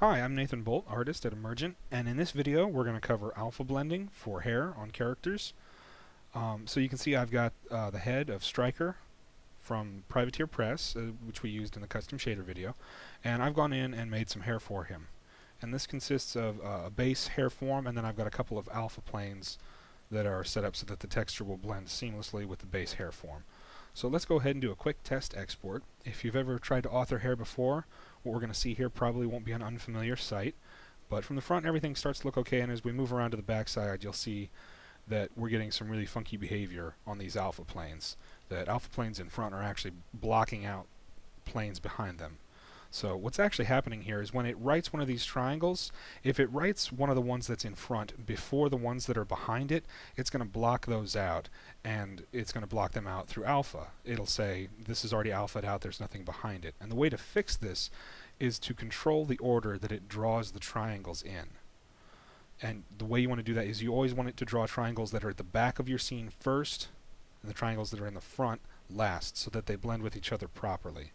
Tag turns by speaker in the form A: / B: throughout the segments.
A: Hi, I'm Nathan Bolt, artist at Emergent, and in this video we're going to cover alpha blending for hair on characters. So you can see I've got the head of Stryker from Privateer Press, which we used in the custom shader video, and I've gone in and made some hair for him. And this consists of a base hair form, and then I've got a couple of alpha planes that are set up so that the texture will blend seamlessly with the base hair form. So let's go ahead and do a quick test export. If you've ever tried to author hair before, what we're going to see here probably won't be an unfamiliar sight, but from the front everything starts to look okay, and as we move around to the back side you'll see that we're getting some really funky behavior on these alpha planes. That alpha planes in front are actually blocking out planes behind them. So what's actually happening here is when it writes one of these triangles, if it writes one of the ones that's in front before the ones that are behind it, it's going to block those out, and it's going to block them out through alpha. It'll say, this is already alpha'd out, there's nothing behind it. And the way to fix this is to control the order that it draws the triangles in. And the way you want to do that is you always want it to draw triangles that are at the back of your scene first, and the triangles that are in the front last, so that they blend with each other properly.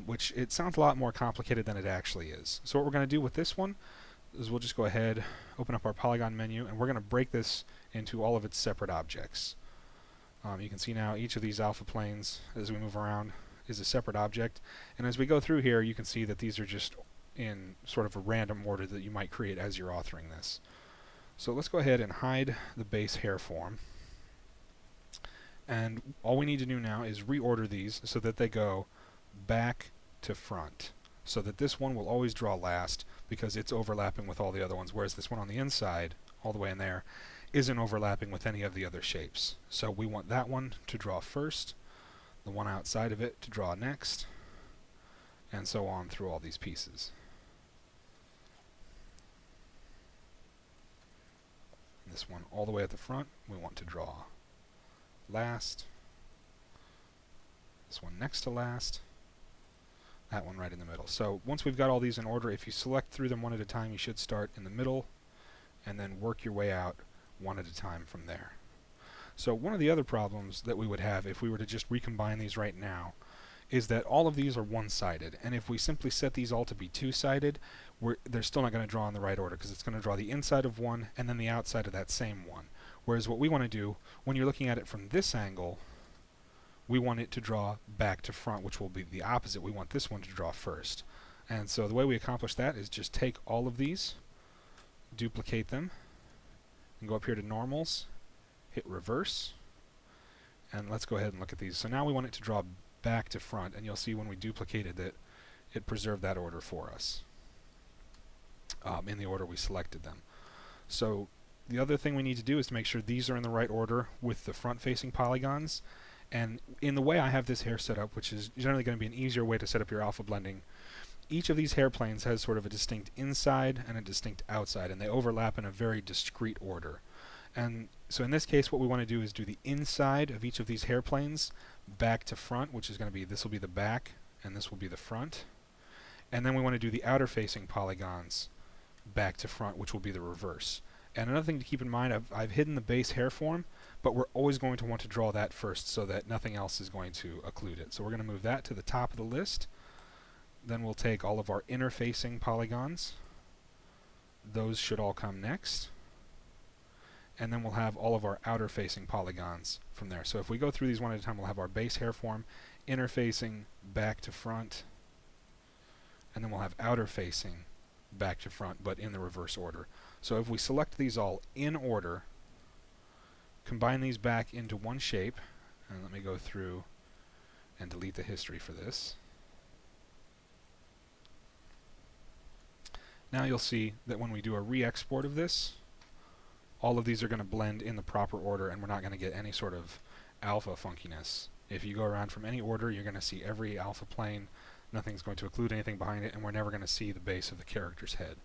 A: Which it sounds a lot more complicated than it actually is. So what we're going to do with this one is we'll just go ahead, open up our polygon menu, and we're going to break this into all of its separate objects. You can see now each of these alpha planes, as we move around, is a separate object. And as we go through here, you can see that these are just in sort of a random order that you might create as you're authoring this. So let's go ahead and hide the base hair form. And all we need to do now is reorder these so that they go back to front, so that this one will always draw last because it's overlapping with all the other ones, whereas this one on the inside, all the way in there, isn't overlapping with any of the other shapes. So we want that one to draw first, the one outside of it to draw next, and so on through all these pieces. And this one all the way at the front we want to draw last, this one next to last, that one right in the middle. So once we've got all these in order, if you select through them one at a time, you should start in the middle and then work your way out one at a time from there. So one of the other problems that we would have if we were to just recombine these right now is that all of these are one-sided, and if we simply set these all to be two-sided, they're still not going to draw in the right order because it's going to draw the inside of one and then the outside of that same one. Whereas what we want to do, when you're looking at it from this angle, we want it to draw back to front, which will be the opposite. We want this one to draw first. And so the way we accomplish that is just take all of these, duplicate them, and go up here to normals, hit reverse, and let's go ahead and look at these. So now we want it to draw back to front, and you'll see when we duplicated it, it preserved that order for us in the order we selected them. So the other thing we need to do is to make sure these are in the right order with the front-facing polygons. And in the way I have this hair set up, which is generally going to be an easier way to set up your alpha blending, each of these hair planes has sort of a distinct inside and a distinct outside, and they overlap in a very discrete order. And so in this case what we want to do is do the inside of each of these hair planes back to front, which is going to be, this will be the back and this will be the front. And then we want to do the outer facing polygons back to front, which will be the reverse. And another thing to keep in mind, I've hidden the base hair form, but we're always going to want to draw that first so that nothing else is going to occlude it. So we're going to move that to the top of the list. Then we'll take all of our inner facing polygons. Those should all come next. And then we'll have all of our outer facing polygons from there. So if we go through these one at a time, we'll have our base hair form, inner facing back to front, and then we'll have outer facing back to front, but in the reverse order. So if we select these all in order, combine these back into one shape, and let me go through and delete the history for this. Now you'll see that when we do a re-export of this, all of these are going to blend in the proper order, and we're not going to get any sort of alpha funkiness. If you go around from any order, you're going to see every alpha plane. Nothing's going to occlude anything behind it, and we're never going to see the base of the character's head.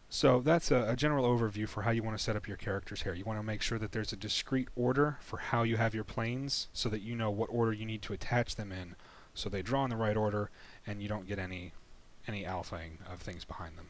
A: So that's a general overview for how you want to set up your character's hair. You want to make sure that there's a discrete order for how you have your planes so that you know what order you need to attach them in so they draw in the right order and you don't get any alphaing of things behind them.